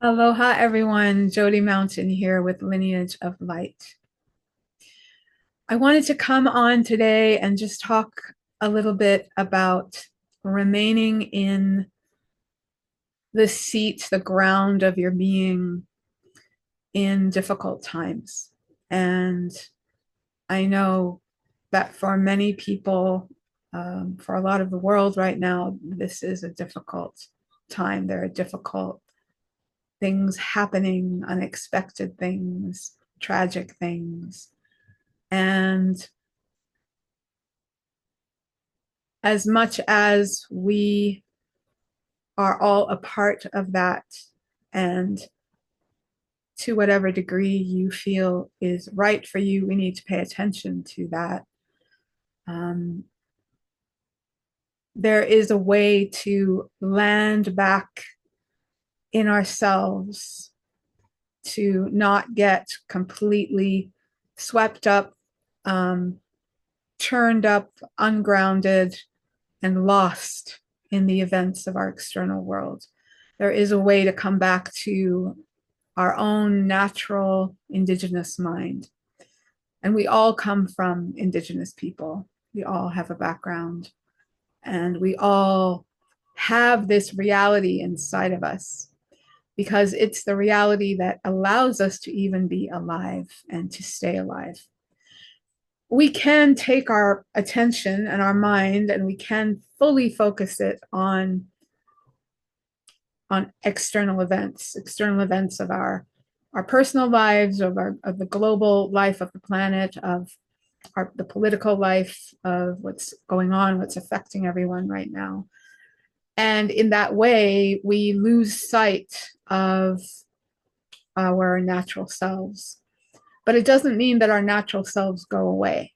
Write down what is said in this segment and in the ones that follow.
Aloha, everyone. Jody Mountain here with Lineage of Light. I wanted to come on today and just talk a little bit about remaining in the seat, the ground of your being in difficult times. And I know that for many people, for a lot of the world right now, this is a difficult time. There are difficult things happening, unexpected things, tragic things. And as much as we are all a part of that, and to whatever degree you feel is right for you, we need to pay attention to that. Um, there is a way to land back in ourselves, to not get completely swept up, um, churned up, ungrounded, and lost in the events of our external world. There is a way to come back to our own natural indigenous mind. And we all come from indigenous people. We all have a background, and we all have this reality inside of us because it's the reality that allows us to even be alive and to stay alive. We can take our attention and our mind and we can fully focus it on external events of our personal lives, of the global life of the planet, of the political life, of what's going on, what's affecting everyone right now. And in that way, we lose sight of our natural selves. But it doesn't mean that our natural selves go away.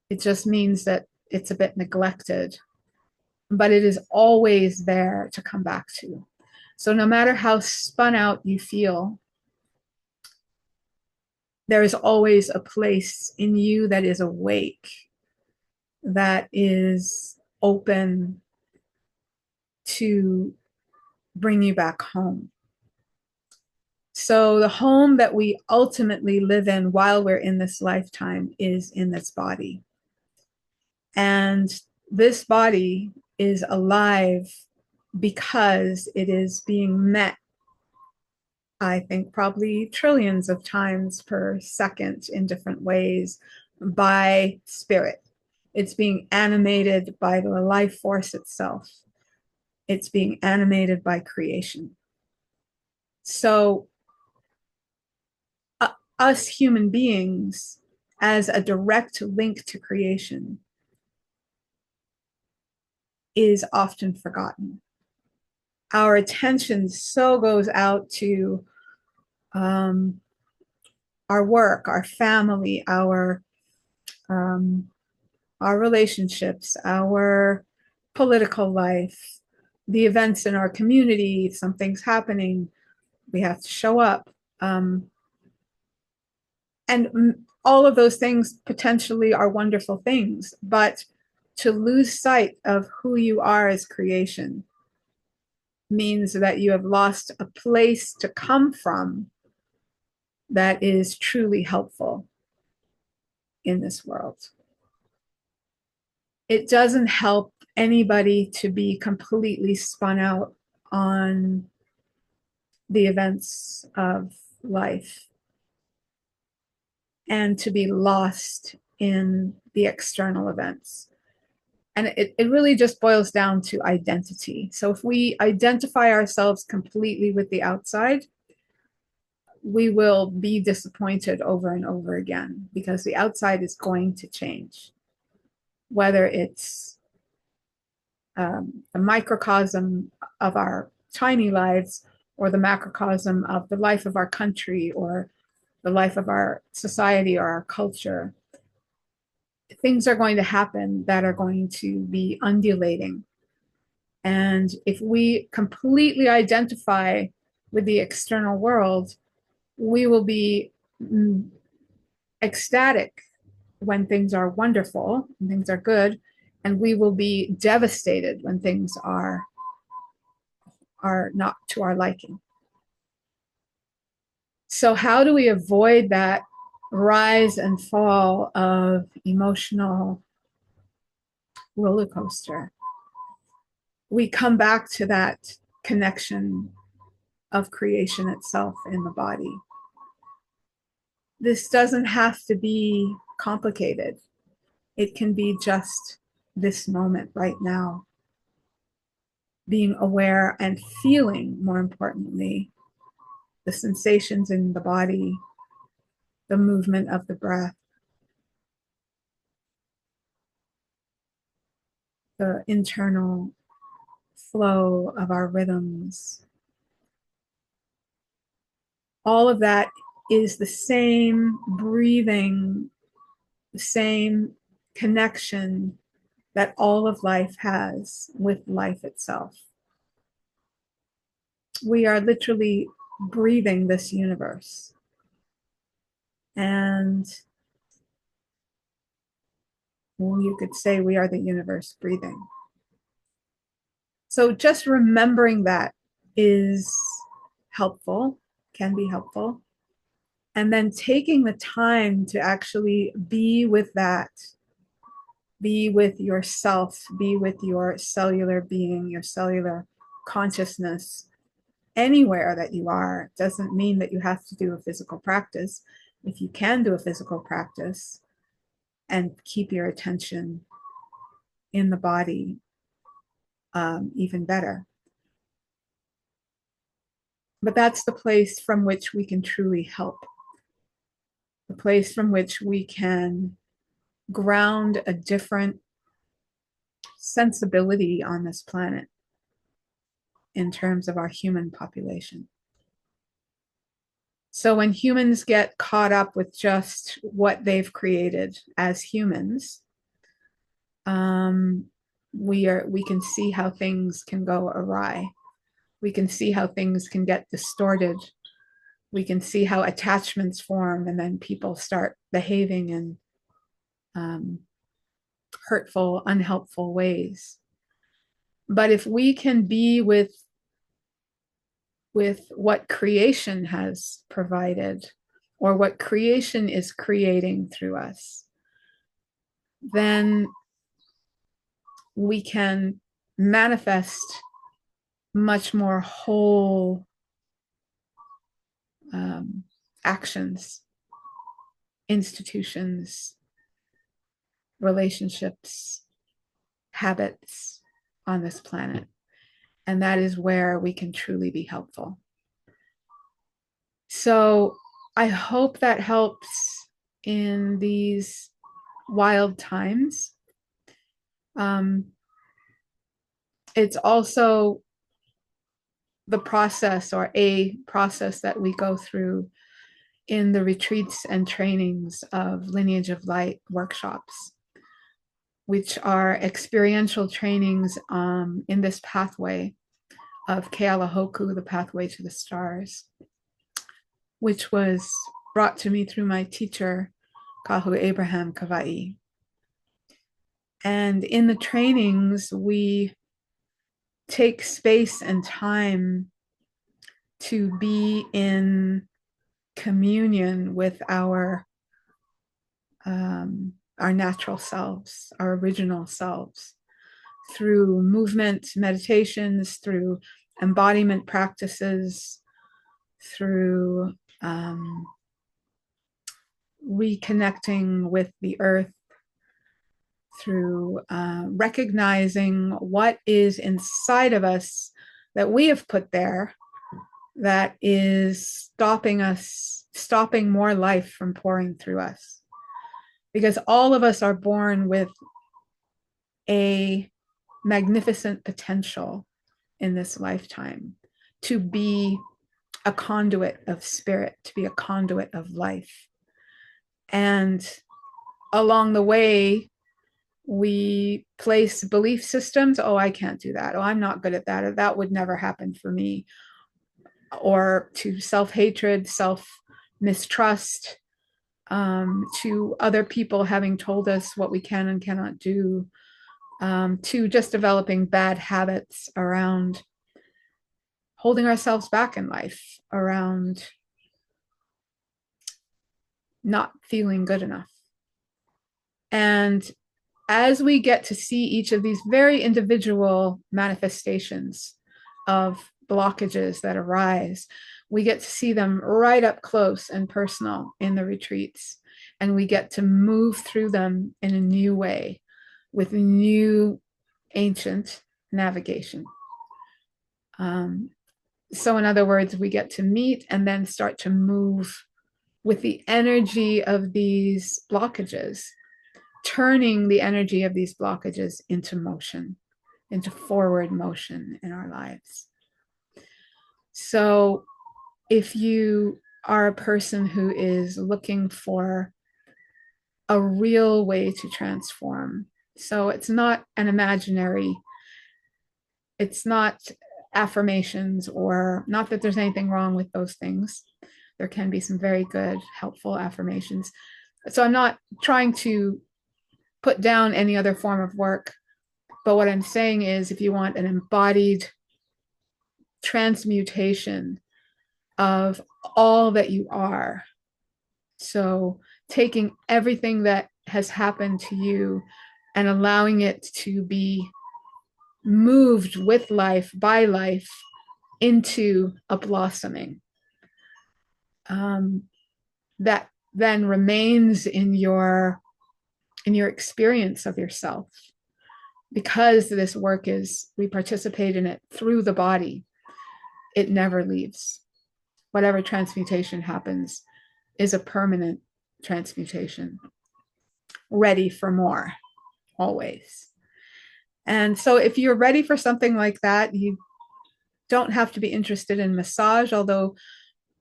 It just means that it's a bit neglected, but it is always there to come back to. So no matter how spun out you feel, there is always a place in you that is awake, that is open to bring you back home. So the home that we ultimately live in while we're in this lifetime is in this body. And this body is alive because it is being met, I think, probably trillions of times per second in different ways by spirit. It's being animated by the life force itself. It's being animated by creation. So, us human beings, as a direct link to creation, is often forgotten. Our attention so goes out to um, our work, our family, um, our relationships, our political life, the events in our community. If something's happening, we have to show up. And all of those things potentially are wonderful things, but to lose sight of who you are as creation means that you have lost a place to come from that is truly helpful in this world. It doesn't help anybody to be completely spun out on the events of life and to be lost in the external events. And it really just boils down to identity. So if we identify ourselves completely with the outside, we will be disappointed over and over again because the outside is going to change, whether it's the microcosm of our tiny lives or the macrocosm of the life of our country or the life of our society or our culture. Things are going to happen that are going to be undulating. And if we completely identify with the external world, we will be ecstatic when things are wonderful and things are good, and we will be devastated when things are not to our liking. So how do we avoid that rise and fall of emotional roller coaster? We come back to that connection of creation itself in the body. This doesn't have to be complicated. It can be just this moment right now, being aware and feeling, more importantly, the sensations in the body, the movement of the breath, the internal flow of our rhythms. All of that is the same breathing, the same connection that all of life has with life itself. We are literally breathing this universe. And you could say we are the universe breathing. So just remembering that is helpful, can be helpful. And then taking the time to actually be with that, be with yourself, be with your cellular being, your cellular consciousness, anywhere that you are. Doesn't mean that you have to do a physical practice. If you can do a physical practice and keep your attention in the body, even better. But that's the place from which we can truly help, the place from which we can ground a different sensibility on this planet in terms of our human population. So when humans get caught up with just what they've created as humans, we can see how things can go awry. We can see how things can get distorted. We can see how attachments form, and then people start behaving in hurtful, unhelpful ways. But if we can be with what creation has provided, or what creation is creating through us, then we can manifest much more whole actions, institutions, relationships, habits on this planet. And that is where we can truly be helpful. So I hope that helps in these wild times. It's also the process, or a process, that we go through in the retreats and trainings of Lineage of Light workshops, which are experiential trainings in this pathway of Keala Hōkū, the pathway to the stars, which was brought to me through my teacher, Kahu Abraham Kawai. And in the trainings, we take space and time to be in communion with our natural selves, our original selves, through movement meditations, through embodiment practices, through reconnecting with the earth, through recognizing what is inside of us that we have put there that is stopping more life from pouring through us. Because all of us are born with a magnificent potential in this lifetime to be a conduit of spirit, to be a conduit of life. And along the way, we place belief systems. Oh, I can't do that. Oh, I'm not good at that. Or that would never happen for me. Or to self-hatred, self-mistrust, to other people having told us what we can and cannot do, to just developing bad habits around holding ourselves back in life, around not feeling good enough. And as we get to see each of these very individual manifestations of blockages that arise, we get to see them right up close and personal in the retreats. And we get to move through them in a new way with new ancient navigation. So in other words, we get to meet and then start to move with the energy of these blockages, turning the energy of these blockages into motion, into forward motion in our lives. So if you are a person who is looking for a real way to transform, so it's not an imaginary, it's not affirmations, or not that there's anything wrong with those things. There can be some very good, helpful affirmations. So I'm not trying to put down any other form of work, but what I'm saying is, if you want an embodied transmutation of all that you are, so taking everything that has happened to you and allowing it to be moved with life, by life, into a blossoming that then remains in your experience of yourself. Because this work is, we participate in it through the body, it never leaves. Whatever transmutation happens is a permanent transmutation, ready for more, always. And so if you're ready for something like that, you don't have to be interested in massage, although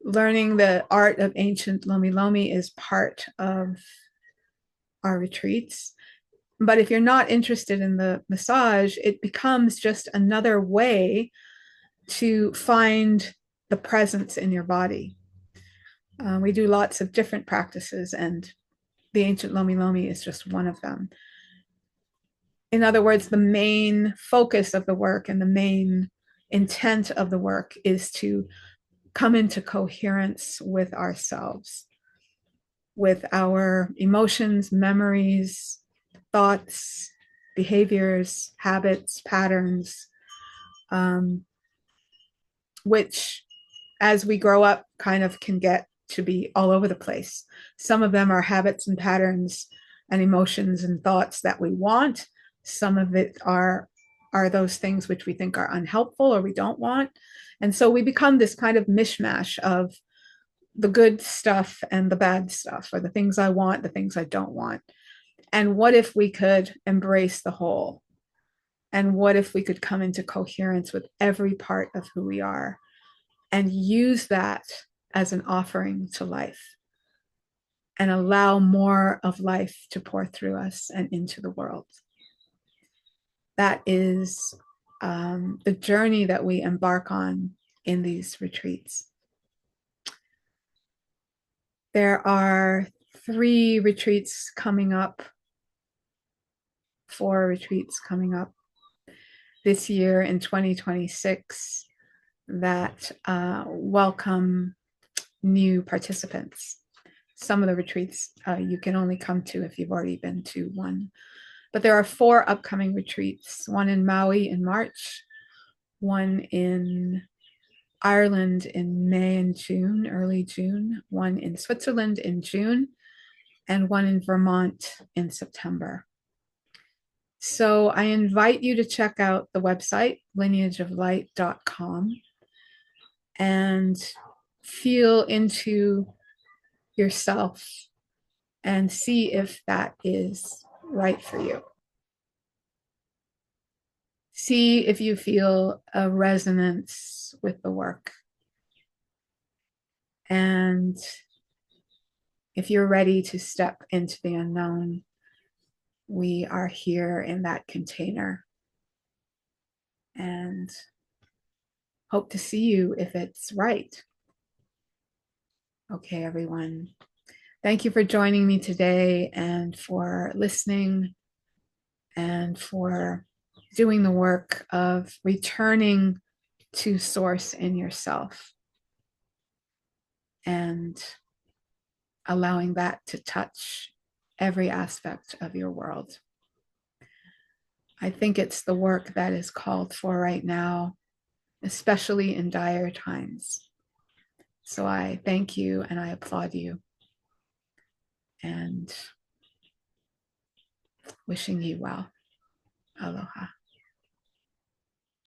learning the art of ancient lomi lomi is part of our retreats. But if you're not interested in the massage, it becomes just another way to find the presence in your body. We do lots of different practices, and the ancient lomi lomi is just one of them. In other words, the main focus of the work and the main intent of the work is to come into coherence with ourselves, with our emotions, memories, thoughts, behaviors, habits, patterns, which as we grow up kind of can get to be all over the place. Some of them are habits and patterns and emotions and thoughts that we want. Some of it are those things which we think are unhelpful or we don't want. And so we become this kind of mishmash of the good stuff and the bad stuff, or the things I want, the things I don't want. And what if we could embrace the whole? And what if we could come into coherence with every part of who we are and use that as an offering to life and allow more of life to pour through us and into the world? That is the journey that we embark on in these retreats. There are 3 retreats coming up, 4 retreats coming up this year in 2026 that welcome new participants. Some of the retreats you can only come to if you've already been to one. But there are 4 upcoming retreats, one in Maui in March, one in Ireland in May and June, early June, one in Switzerland in June, and one in Vermont in September. So I invite you to check out the website, lineageoflight.com, and feel into yourself and see if that is right for you. See if you feel a resonance with the work. And if you're ready to step into the unknown, we are here in that container. And hope to see you if it's right. Okay, everyone. Thank you for joining me today and for listening and for doing the work of returning to source in yourself. And allowing that to touch every aspect of your world. I think it's the work that is called for right now, especially in dire times. So I thank you and I applaud you, and wishing you well. Aloha.